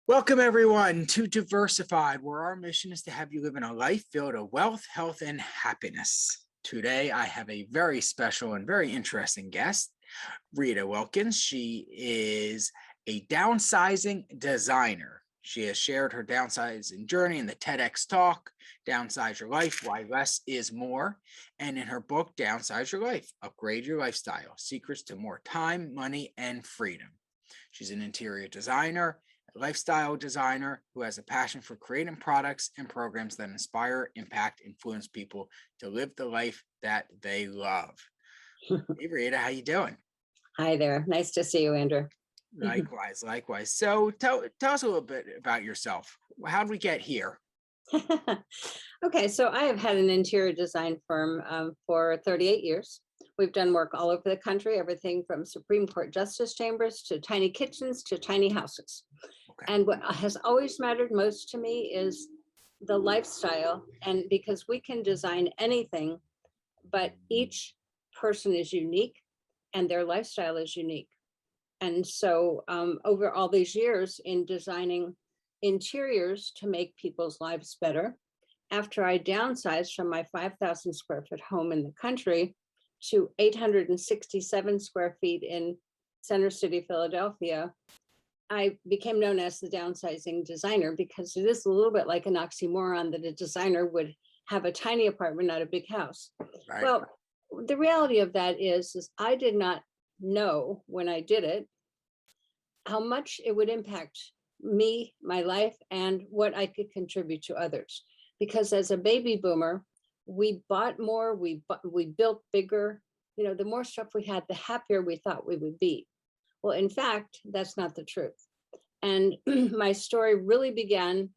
Welcome, everyone, to Diversified, where our mission is to have you live in a life filled with wealth, health, and happiness. Today, I have a very special and very interesting guest, Rita Wilkins. She is a downsizing designer. She has shared her downsizing journey in the TEDx talk, Downsize Your Life, Why Less is More, and in her book, Downsize Your Life, Upgrade Your Lifestyle, Secrets to More Time, Money, and Freedom. She's an interior designer, lifestyle designer who has a passion for creating products and programs that inspire, impact, influence people to live the life that they love. Hey, Rita, how you doing? Hi there. Nice to see you, Andrew. Likewise, likewise. So tell us a little bit about yourself. How did we get here? Okay, so I have had an interior design firm for 38 years. We've done work all over the country, everything from Supreme Court justice chambers to tiny kitchens to tiny houses. Okay. And what has always mattered most to me is the lifestyle. And because we can design anything, but each person is unique and their lifestyle is unique. And so over all these years in designing interiors to make people's lives better, after I downsized from my 5,000 square foot home in the country to 867 square feet in Center City, Philadelphia, I became known as the downsizing designer because it is a little bit like an oxymoron that a designer would have a tiny apartment, not a big house. Right. Well, the reality of that is I did not know when I did it how much it would impact me, my life, and what I could contribute to others. Because as a baby boomer, we bought more, we built bigger. You know, the more stuff we had, the happier we thought we would be. Well, in fact, that's not the truth. And my story really began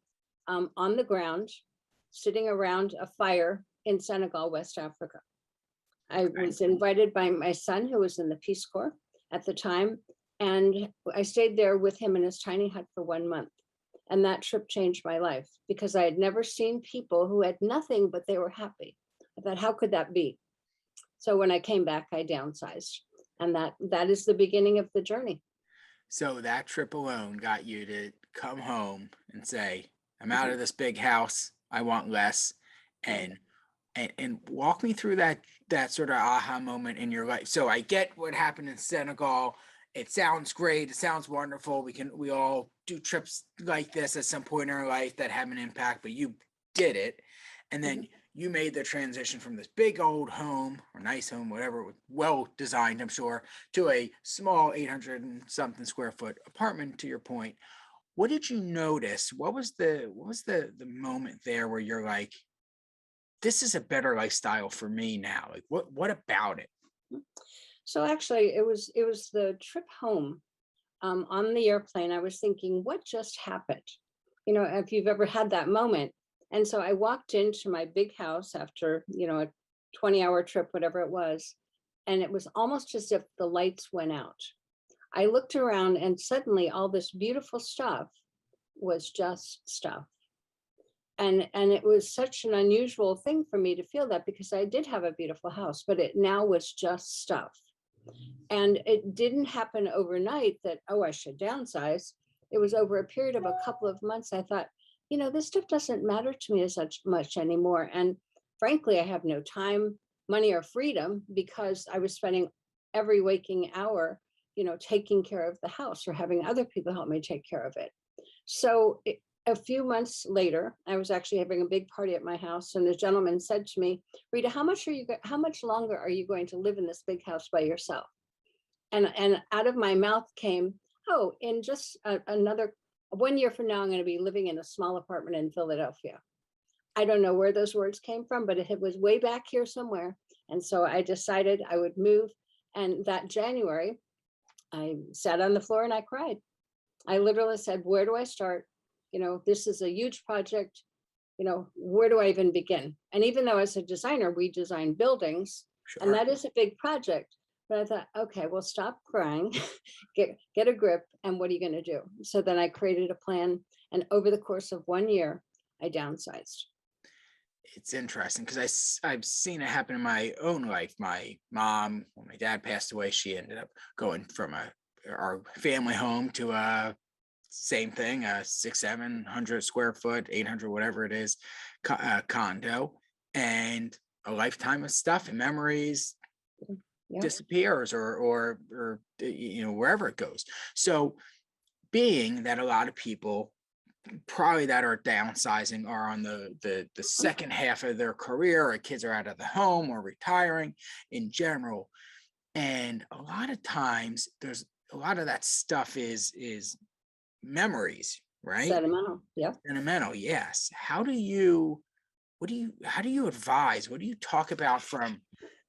on the ground, sitting around a fire in Senegal, West Africa. I was invited by my son, who was in the Peace Corps at the time, and I stayed there with him in his tiny hut for 1 month. And that trip changed my life because I had never seen people who had nothing, but they were happy. I thought, how could that be? So when I came back, I downsized. And that is the beginning of the journey. So that trip alone got you to come home and say, I'm out of this big house. I want less. And walk me through that sort of aha moment in your life. So I get what happened in Senegal. It sounds great. It sounds wonderful. We all do trips like this at some point in our life that have an impact, but you did it. And then you made the transition from this big old home or nice home, whatever, well designed, I'm sure, to a small 800 and something square foot apartment, to your point. What did you notice? What was the moment there where you're like, this is a better lifestyle for me now? Like what about it? So actually, it was the trip home on the airplane. I was thinking, what just happened? You know, if you've ever had that moment. And so I walked into my big house after, a 20-hour trip, whatever it was. And it was almost as if the lights went out. I looked around and suddenly all this beautiful stuff was just stuff. And it was such an unusual thing for me to feel that because I did have a beautiful house, but it now was just stuff. And it didn't happen overnight that, oh, I should downsize. It was over a period of a couple of months. I thought, this stuff doesn't matter to me as much anymore. And frankly, I have no time, money, or freedom because I was spending every waking hour, taking care of the house or having other people help me take care of it. So a few months later, I was actually having a big party at my house, and the gentleman said to me, Rita, how much longer are you going to live in this big house by yourself? And out of my mouth came, oh, in just another 1 year from now, I'm going to be living in a small apartment in Philadelphia. I don't know where those words came from, but it was way back here somewhere. And so I decided I would move. And that January, I sat on the floor and I cried. I literally said, where do I start? This is a huge project. Where do I even begin? And even though as a designer, we design buildings, Sure. and that is a big project. But I thought, okay, well, stop crying, get a grip, and what are you going to do? So then I created a plan, and over the course of 1 year, I downsized. It's interesting because I've seen it happen in my own life. My mom, when my dad passed away, she ended up going from our family home to a same thing, 700 square foot, 800, whatever it is, condo, and a lifetime of stuff and memories Yeah. disappears, or wherever it goes. So being that a lot of people probably that are downsizing are on the second half of their career, or kids are out of the home or retiring in general, and a lot of times there's a lot of that stuff is memories, right? Sentimental. Yep. Sentimental, yes. How do you advise? What do you talk about from,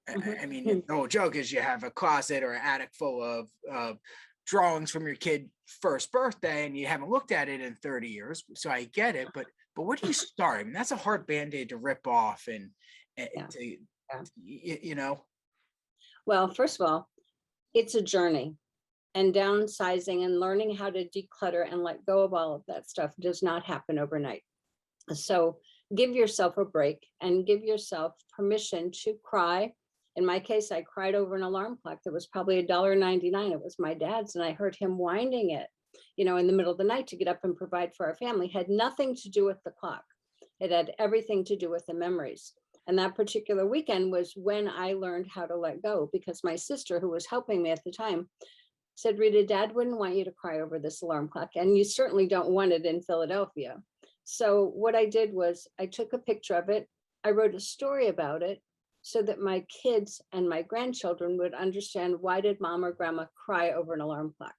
I mean, Mhm. the whole joke is you have a closet or an attic full of drawings from your kid's first birthday and you haven't looked at it in 30 years. So I get it, but where do you start? I mean, that's a hard band-aid to rip off and Yeah. to, Yeah. you know, Well, first of all, it's a journey, and downsizing and learning how to declutter and let go of all of that stuff does not happen overnight. So give yourself a break and give yourself permission to cry. In my case, I cried over an alarm clock that was probably $1.99. It was my dad's, and I heard him winding it, in the middle of the night to get up and provide for our family. It had nothing to do with the clock. It had everything to do with the memories. And that particular weekend was when I learned how to let go, because my sister, who was helping me at the time, said, Rita, Dad wouldn't want you to cry over this alarm clock, and you certainly don't want it in Philadelphia. So what I did was I took a picture of it. I wrote a story about it so that my kids and my grandchildren would understand, why did mom or grandma cry over an alarm clock?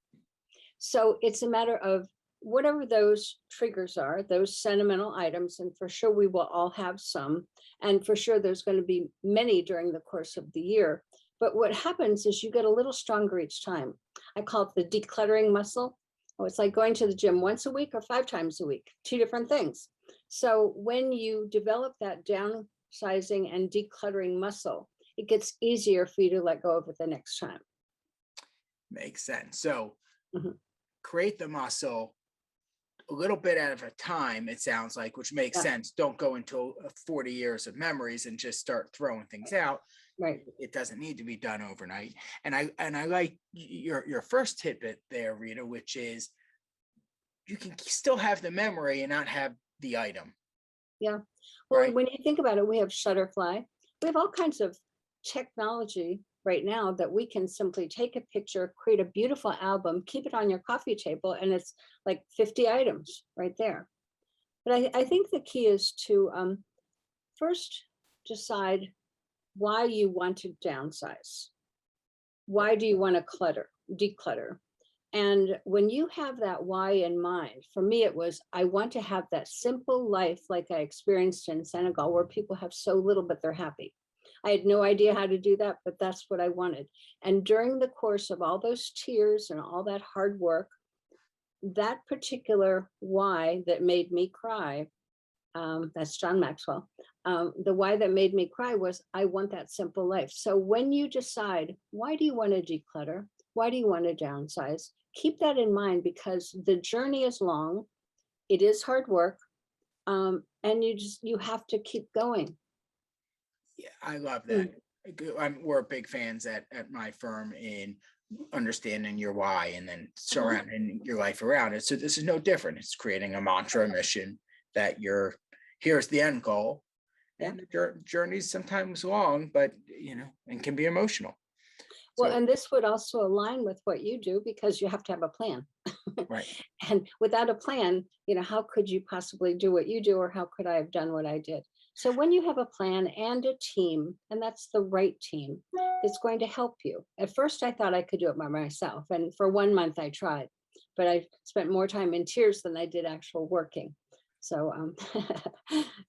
So it's a matter of whatever those triggers are, those sentimental items, and for sure we will all have some, and for sure there's going to be many during the course of the year. But what happens is you get a little stronger each time. I call it the decluttering muscle. Oh, it's like going to the gym once a week or 5 times a week, two different things. So when you develop that downsizing and decluttering muscle, it gets easier for you to let go of it the next time. makes sense. So Mhm. create the muscle a little bit at a time, it sounds like, which makes Yeah, sense. Don't go into 40 years of memories and just start throwing things out. right. It doesn't need to be done overnight. And I like your first tidbit there, Rita, which is you can still have the memory and not have the item, Yeah. Well, right? when you think about it, we have Shutterfly. We have all kinds of technology right now that we can simply take a picture, create a beautiful album, keep it on your coffee table, and it's like 50 items right there. But I think the key is to first decide why you want to downsize. Why do you want to declutter? And when you have that why in mind, for me, it was, I want to have that simple life like I experienced in Senegal, where people have so little, but they're happy. I had no idea how to do that, but that's what I wanted. And during the course of all those tears and all that hard work, that particular why that made me cry, that's John Maxwell. The why that made me cry was, I want that simple life. So when you decide, why do you want to declutter? Why do you want to downsize? Keep that in mind, because the journey is long. It is hard work. And you have to keep going. Yeah, I love that. Mm. We're big fans at my firm in understanding your why and then Uh-huh. surrounding your life around it. So this is no different. It's creating a mantra, a mission that here's the end goal. Yeah. And the journey's sometimes long, but and can be emotional. Well, So and this would also align with what you do, because you have to have a plan. right. And without a plan, how could you possibly do what you do, or how could I have done what I did? So when you have a plan and a team, and that's the right team, it's going to help you. At first, I thought I could do it by myself. And for 1 month, I tried, but I spent more time in tears than I did actual working. So So,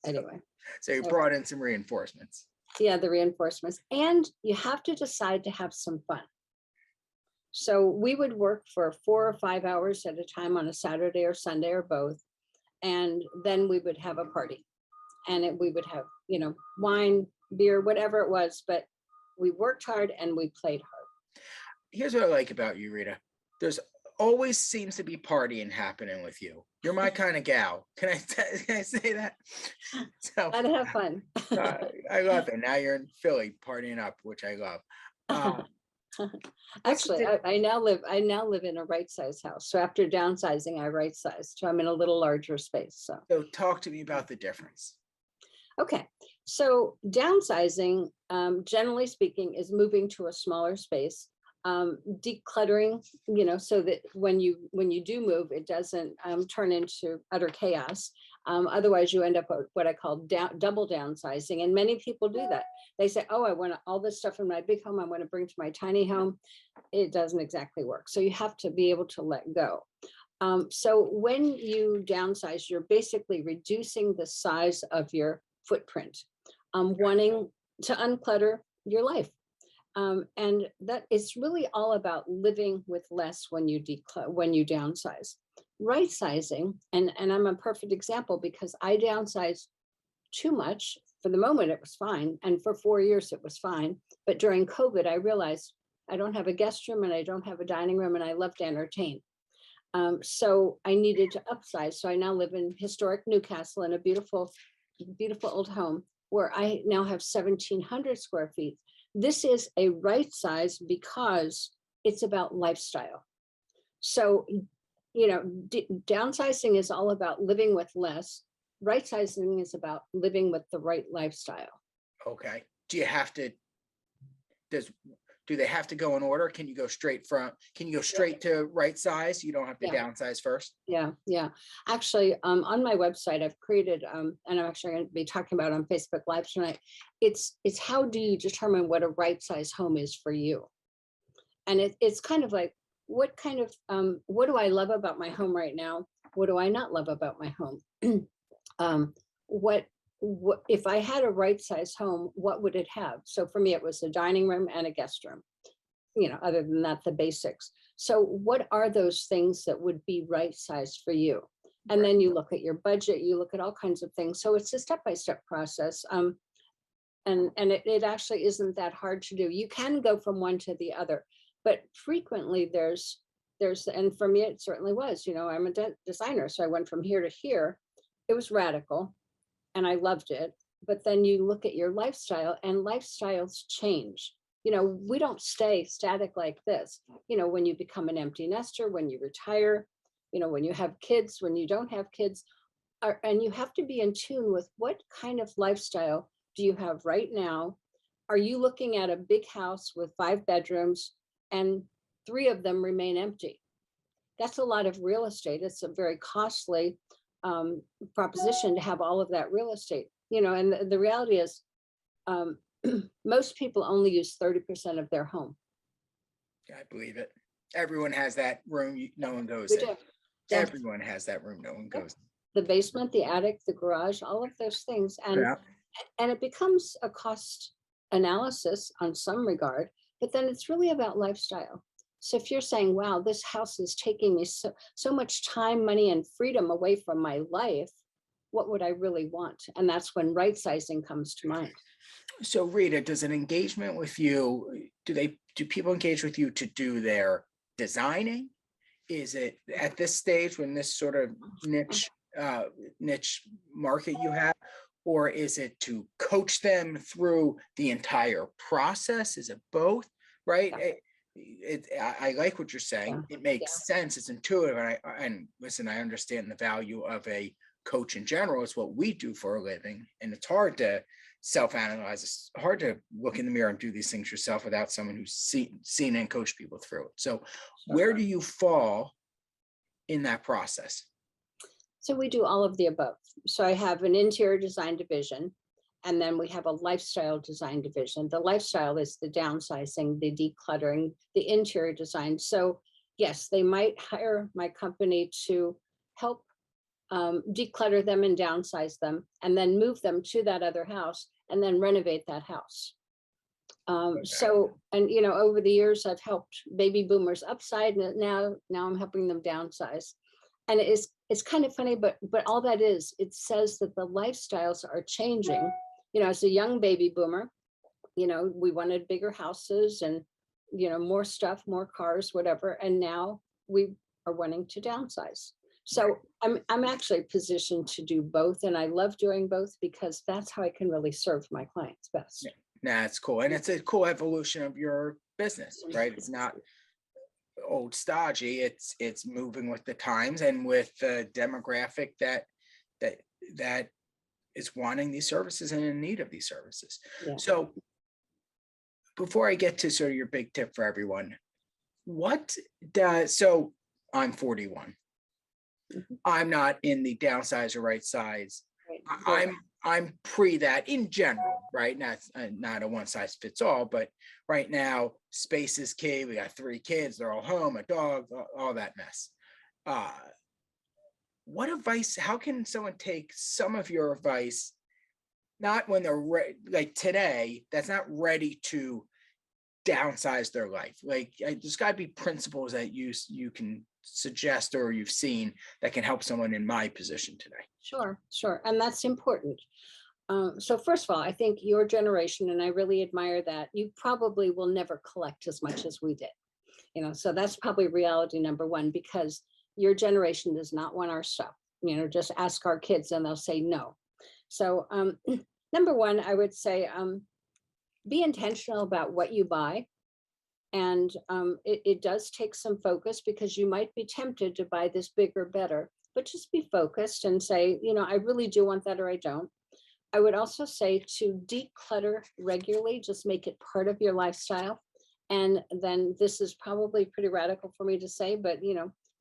anyway, so you so brought in some reinforcements. yeah, the reinforcements. And you have to decide to have some fun. So we would work for 4 or 5 hours at a time on a Saturday or Sunday or both. And then we would have a party, and we would have, wine, beer, whatever it was, but we worked hard and we played hard. Here's what I like about you, Rita. There's always seems to be partying happening with you. You're my kind of gal. Can I say that? So Gotta have fun. I love it. Now you're in Philly partying up, which I love. Actually, I now live in a right-sized house. So after downsizing, I right-sized. So I'm in a little larger space. So talk to me about the difference. Okay. So downsizing, generally speaking, is moving to a smaller space, decluttering, so that when you do move, it doesn't turn into utter chaos. Otherwise, you end up with what I call double downsizing, and many people do that. They say, "Oh, I want all this stuff in my big home. I want to bring to my tiny home." It doesn't exactly work. So you have to be able to let go. So when you downsize, you're basically reducing the size of your footprint, wanting to unclutter your life. And that it's really all about living with less when when you downsize. Right sizing, and I'm a perfect example because I downsized too much. For the moment, it was fine. And for 4 years, it was fine. But during COVID, I realized I don't have a guest room and I don't have a dining room and I love to entertain. So I needed to upsize. So I now live in historic Newcastle in a beautiful, beautiful old home where I now have 1,700 square feet. This is a right size because it's about lifestyle. So, downsizing is all about living with less. Right sizing is about living with the right lifestyle. Okay. Does do they have to go in order? Can you go straight to right size? You don't have to Yeah. downsize first? Yeah. Actually, on my website, I've created, and I'm actually going to be talking about it on Facebook Live tonight. It's how do you determine what a right size home is for you? And it's kind of like, what do I love about my home right now? What do I not love about my home? um, what if I had a right size home, what would it have? So for me, it was a dining room and a guest room. Other than that, the basics. So what are those things that would be right sized for you? And then you look at your budget, you look at all kinds of things. So it's a step-by-step process. And it actually isn't that hard to do. You can go from one to the other, but frequently and for me, it certainly was, I'm a designer. So I went from here to here. It was radical and I loved it. But then you look at your lifestyle and lifestyles change. We don't stay static like this. When you become an empty nester, when you retire, when you have kids, when you don't have kids, and you have to be in tune with what kind of lifestyle do you have right now? Are you looking at a big house with 5 bedrooms and 3 of them remain empty? That's a lot of real estate. It's a very costly proposition to have all of that real estate. And the reality is, um, most people only use 30% of their home. I believe it. Everyone has that room no one goes We in. do. Yeah. Everyone has that room no one Yep. goes in. The basement, the attic, the garage, all of those things. Yeah. And it becomes a cost analysis on some regard, but then it's really about lifestyle. So if you're saying, wow, this house is taking me so much time, money, and freedom away from my life, what would I really want? And that's when right sizing comes to mind. So Rita, does an engagement with you, do people engage with you to do their designing? Is it at this stage when this sort of niche market you have, or is it to coach them through the entire process? Is it both? Right? I like what you're saying. It makes sense. It's intuitive, and listen, I understand the value of a coach in general. It's what we do for a living, and it's hard to self-analyze. It's hard to look in the mirror and do these things yourself without someone who's seen and coached people through it. So where do you fall in that process? So we do all of the above. So I have an interior design division, and then we have a lifestyle design division. The lifestyle is the downsizing, the decluttering, the interior design. So yes, they might hire my company to help declutter them and downsize them, and then move them to that other house and then renovate that house. So, and over the years, I've helped baby boomers upside, and now I'm helping them downsize. And it's kind of funny, but all that is, it says that the lifestyles are changing. As a young baby boomer, we wanted bigger houses and more stuff, more cars, whatever. And now we are wanting to downsize. So I'm actually positioned to do both, and I love doing both because that's how I can really serve my clients best. That's cool, and it's a cool evolution of your business, right? It's not old stodgy. It's moving with the times and with the demographic that that is wanting these services and in need of these services. Yeah. So before I get to sort of your big tip for everyone, what does, so I'm 41. Mhm. I'm not in the downsize or right size. Right. I'm pre that in general, right? Not a one size fits all, but right now space is key. We got 3 kids, they're all home, a dog, all that mess. Uh, what advice? How can someone take some of your advice? Not when they're like today, that's not ready to downsize their life. Like there's got to be principles that you can suggest or you've seen that can help someone in my position today. Sure, sure. And that's important. So first of all, I think your generation, and I really admire that, you probably will never collect as much as we did. So that's probably reality number one, because your generation does not want our stuff. Just ask our kids and they'll say no. So number one, I would say be intentional about what you buy. And it does take some focus, because you might be tempted to buy this bigger, better, but just be focused and say, I really do want that, or I don't. I would also say to declutter regularly, just make it part of your lifestyle. And then this is probably pretty radical for me to say, but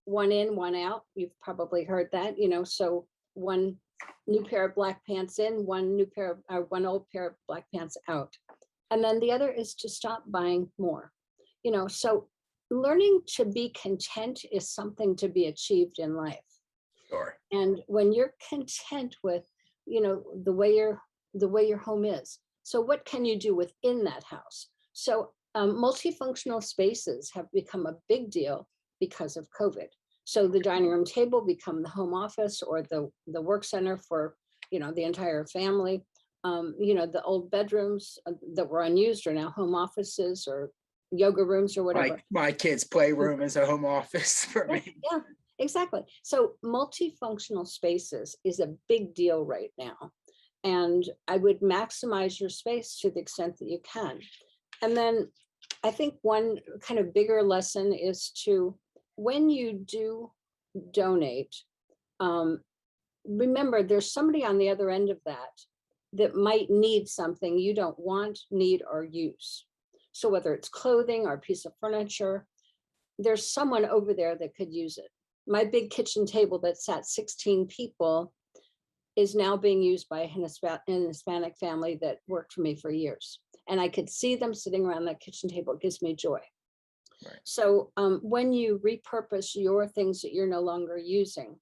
one in, one out. You've probably heard that, so one new pair of black pants in, one old pair of black pants out. And then the other is to stop buying more. So learning to be content is something to be achieved in life. Sure. And when you're content with, the way your home is, so what can you do within that house? So multifunctional spaces have become a big deal because of COVID. So the dining room table become the home office, or the work center for, the entire family. The old bedrooms that were unused are now home offices or yoga rooms or whatever. My kids' playroom is a home office for me. Yeah, exactly. So multifunctional spaces is a big deal right now. And I would maximize your space to the extent that you can. And then I think one kind of bigger lesson is to, when you do donate, remember there's somebody on the other end of that might need something you don't want, need, or use. So whether it's clothing or a piece of furniture, there's someone over there that could use it. My big kitchen table that sat 16 people is now being used by an Hispanic family that worked for me for years. And I could see them sitting around that kitchen table. It gives me joy. Right. So when you repurpose your things that you're no longer using,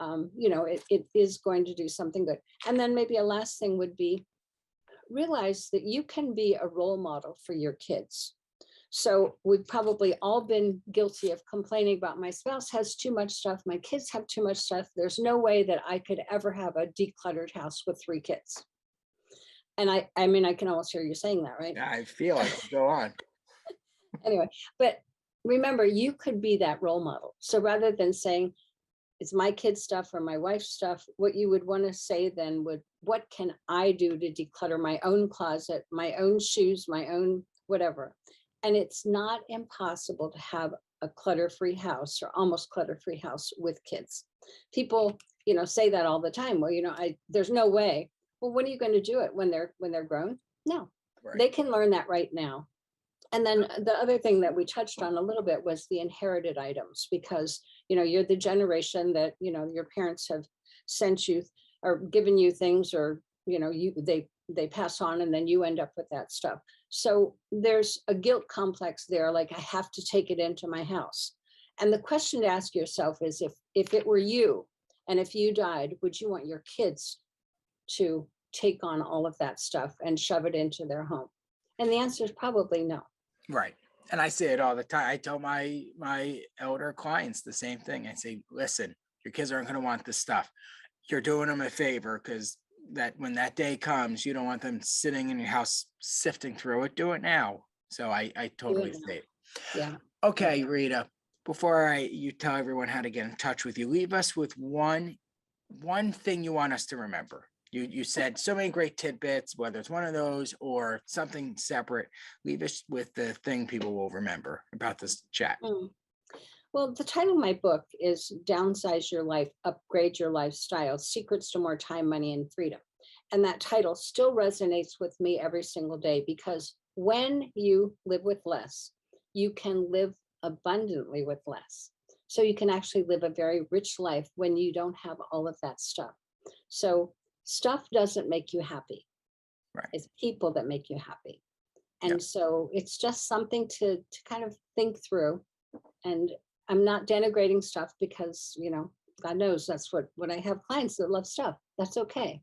it is going to do something good. And then maybe a last thing would be, realize that you can be a role model for your kids. So we've probably all been guilty of complaining about, my spouse has too much stuff, my kids have too much stuff. There's no way that I could ever have a decluttered house with 3 kids. And I mean, I can almost hear you saying that, right? I feel like go on. Anyway, but remember, you could be that role model. So rather than saying it's my kids' stuff or my wife's stuff, what you would want to say then would, what can I do to declutter my own closet, my own shoes, my own whatever? And it's not impossible to have a clutter-free house, or almost clutter-free house, with kids. People, say that all the time. Well, there's no way. Well, when are you going to do it? When they're grown? No, Right. They can learn that right now. And then the other thing that we touched on a little bit was the inherited items, because, you're the generation that, your parents have sent you or given you things, or, they pass on, and then you end up with that stuff. So there's a guilt complex there, like, I have to take it into my house. And the question to ask yourself is, if it were you, and if you died, would you want your kids to take on all of that stuff and shove it into their home? And the answer is probably no. Right. And I say it all the time. I tell my elder clients the same thing. I say, listen, your kids aren't going to want this stuff. You're doing them a favor, because that when that day comes, you don't want them sitting in your house sifting through it. Do it now. So I totally say it. Yeah. Okay, Rita, before you tell everyone how to get in touch with you, leave us with one thing you want us to remember. You said so many great tidbits, whether it's one of those or something separate. Leave us with the thing people will remember about this chat. Mm. Well, the title of my book is Downsize Your Life, Upgrade Your Lifestyle, Secrets to More Time, Money, and Freedom. And that title still resonates with me every single day, because when you live with less, you can live abundantly with less. So you can actually live a very rich life when you don't have all of that stuff. So stuff doesn't make you happy. Right. It's people that make you happy. Yeah. And so it's just something to kind of think through. And I'm not denigrating stuff, because, God knows that's what I have clients that love stuff. That's okay.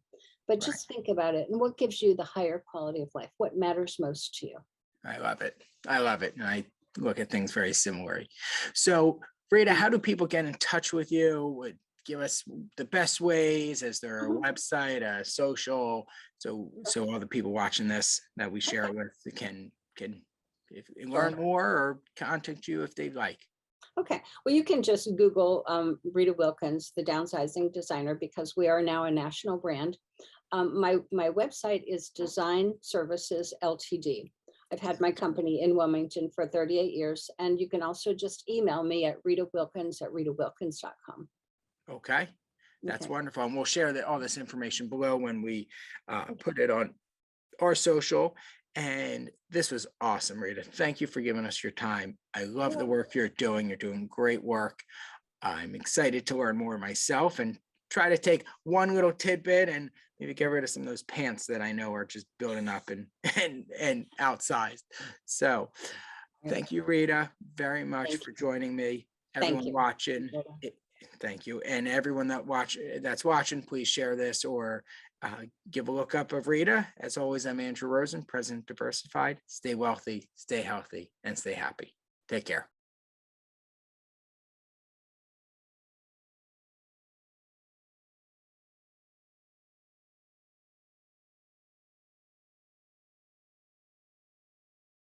But Right. just think about it, and what gives you the higher quality of life? What matters most to you? I love it. I love it. And I look at things very similarly. So, Rita, how do people get in touch with you? Would give us the best ways? Is there a Mhm. website, a social? So all the people watching this that we share with can learn Sure. more or contact you if they'd like. Okay. Well, you can just Google Rita Wilkins, the downsizing designer, because we are now a national brand. My website is Design Services Ltd. I've had my company in Wilmington for 38 years, and you can also just email me at ritawilkins@ritawilkins.com. Okay. That's Okay. wonderful. And we'll share all this information below when we put it on our social. And this was awesome, Rita. Thank you for giving us your time. I love the work you're doing. You're doing great work. I'm excited to learn more myself and try to take one little tidbit and maybe get rid of some of those pants that I know are just building up and and outsized. So thank you, Rita, very much Thank for you. joining me. Thank Everyone you. watching, thank you. And everyone that's watching, please share this or give a look up of Rita. As always, I'm Andrew Rosen, President Diversified. Stay wealthy, stay healthy, and stay happy. Take care.